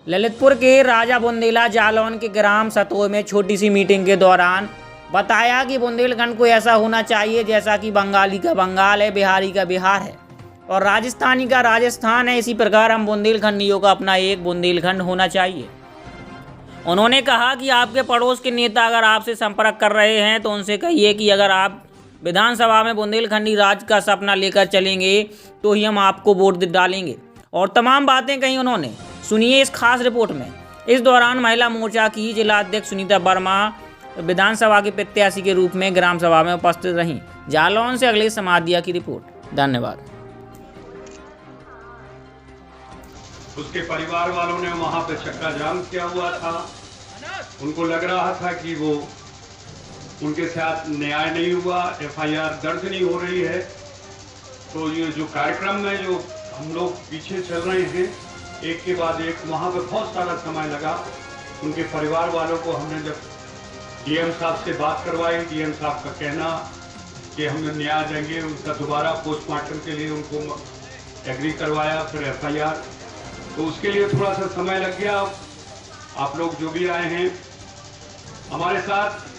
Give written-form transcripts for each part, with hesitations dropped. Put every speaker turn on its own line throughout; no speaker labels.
ललितपुर के राजा बुंदेला जालौन के ग्राम सतोह में छोटी सी मीटिंग के दौरान बताया कि बुंदेलखंड को ऐसा होना चाहिए जैसा कि बंगाली का बंगाल है, बिहारी का बिहार है और राजस्थानी का राजस्थान है। इसी प्रकार हम बुंदेलखंडियों का अपना एक बुंदेलखंड होना चाहिए। उन्होंने कहा कि आपके पड़ोस के नेता अगर आपसे संपर्क कर रहे हैं तो उनसे कहिए कि अगर आप विधानसभा में बुंदेलखंडी राज का सपना लेकर चलेंगे तो ही हम आपको वोट डालेंगे। और तमाम बातें कही उन्होंने, सुनिए इस खास रिपोर्ट में। इस दौरान महिला मोर्चा की जिला अध्यक्ष सुनीता वर्मा विधानसभा के प्रत्याशी के रूप में ग्राम सभा में उपस्थित रहीं। जालौन से अगले समादिया की रिपोर्ट। धन्यवाद।
उसके परिवार वालों ने वहां पे चक्का जाम किया हुआ था। उनको लग रहा था कि वो उनके साथ न्याय नहीं हुआ, एफआईआर दर्ज नहीं हो रही है। तो ये जो कार्यक्रम में जो हम लोग पीछे चल रहे हैं, एक के बाद एक, वहां पे बहुत सारा समय लगा। उनके परिवार वालों को हमने जब डीएम साहब से बात करवाई, डीएम साहब का कहना कि हम न्याय देंगे, उनका दोबारा पोस्टमार्टम के लिए उनको एग्री करवाया, फिर एफआईआर, तो उसके लिए थोड़ा सा समय लग गया। आप लोग जो भी आए हैं हमारे साथ,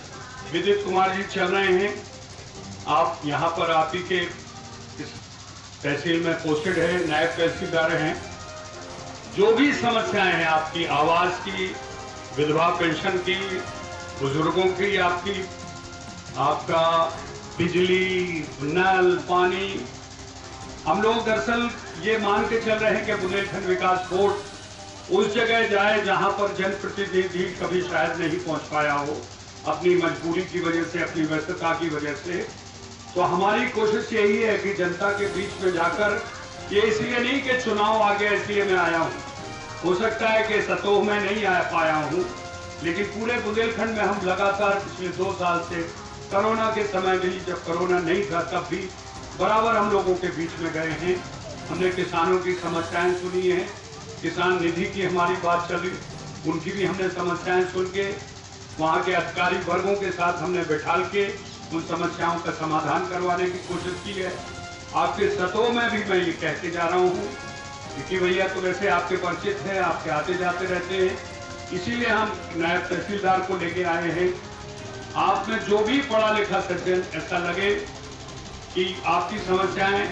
विदित कुमार जी चल रहे हैं। आप यहाँ पर आप ही के इस तहसील में पोस्टेड है, नायब तहसीलदार हैं। जो भी समस्याएं हैं आपकी, आवास की, विधवा पेंशन की, बुजुर्गों की, आपका बिजली, नल, पानी, हम लोग दरअसल ये मान के चल रहे हैं कि बुंदेलखंड विकास बोर्ड उस जगह जाए जहां पर जनप्रतिनिधि कभी शायद नहीं पहुंच पाया हो, अपनी मजबूरी की वजह से, अपनी व्यस्तता की वजह से। तो हमारी कोशिश यही है कि जनता के बीच में जाकर, ये इसलिए नहीं कि चुनाव आ गया इसलिए मैं आया हूँ, हो सकता है कि सतोह में नहीं आ पाया हूँ, लेकिन पूरे बुंदेलखंड में हम लगातार पिछले 2 साल से, कोरोना के समय भी, जब कोरोना नहीं था तब भी बराबर हम लोगों के बीच में गए हैं। हमने किसानों की समस्याएं सुनी हैं, किसान निधि की हमारी बात चली, उनकी भी हमने समस्याएं सुन के वहाँ के अधिकारी वर्गों के साथ हमने बैठाल के उन समस्याओं का समाधान करवाने की कोशिश की है। आपके सतोह में भी मैं ये कहते जा रहा हूँ, क्योंकि भैया तो वैसे आपके परिचित हैं, आपके आते जाते रहते हैं, इसीलिए हम नायब तहसीलदार को लेके आए हैं। आप में जो भी पढ़ा लिखा सज्जन ऐसा लगे कि आपकी समस्याएं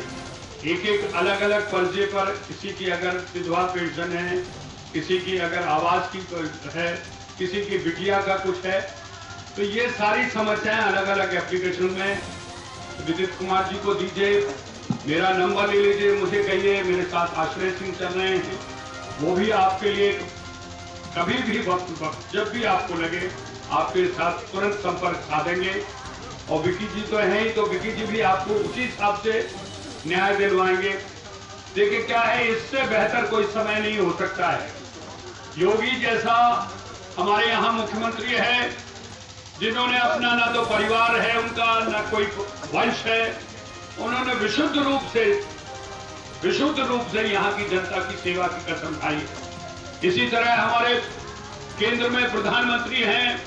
एक एक अलग अलग पर्चे पर, किसी की अगर विधवा पेंशन है, किसी की अगर आवास की है, किसी की बिटिया का कुछ है, तो ये सारी समस्याएं अलग अलग एप्लीकेशन में विदित कुमार जी को दीजिए, मेरा नंबर ले लीजिए, मुझे कहिए। मेरे साथ आश्रय सिंह चल रहे हैं, वो भी आपके लिए कभी भी वक्त जब भी आपको लगे आपके साथ तुरंत संपर्क साधेंगे। और विकी जी तो हैं ही, तो विकी जी भी आपको उसी हिसाब से न्याय दिलवाएंगे। देखिए क्या है, इससे बेहतर कोई समय नहीं हो सकता है। योगी जैसा हमारे यहाँ मुख्यमंत्री है, जिन्होंने अपना ना तो परिवार है उनका, ना कोई वंश है, उन्होंने विशुद्ध रूप से यहाँ की जनता की सेवा की कसम खाई। इसी तरह हमारे केंद्र में प्रधानमंत्री हैं,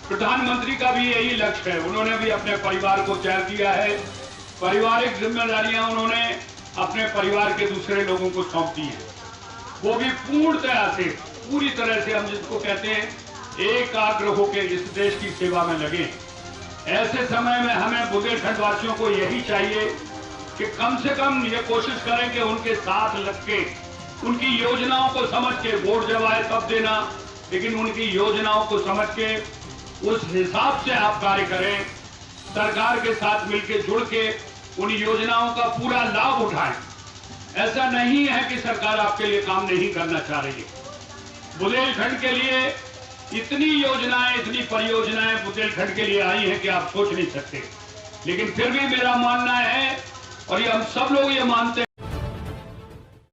प्रधानमंत्री का भी यही लक्ष्य है। उन्होंने भी अपने परिवार को त्याग दिया है, पारिवारिक जिम्मेदारियां उन्होंने अपने परिवार के दूसरे लोगों को सौंप दी है। वो भी पूरी तरह से हम जिसको कहते हैं एकाग्र होकर इस देश की सेवा में लगे। ऐसे समय में हमें बुंदेलखंड वासियों को यही चाहिए कि कम से कम ये कोशिश करें कि उनके साथ लग के, उनकी योजनाओं को समझ के, वोट जब आए तब देना, लेकिन उनकी योजनाओं को समझ के उस हिसाब से आप कार्य करें, सरकार के साथ मिलकर जुड़ के उन योजनाओं का पूरा लाभ उठाएं। ऐसा नहीं है कि सरकार आपके लिए काम नहीं करना चाह रही है। बुंदेलखंड के लिए इतनी योजनाएं, इतनी परियोजनाएं बुंदेलखंड के लिए आई हैं कि आप सोच नहीं सकते। लेकिन फिर भी मेरा मानना है, और ये हम सब लोग ये मानते हैं,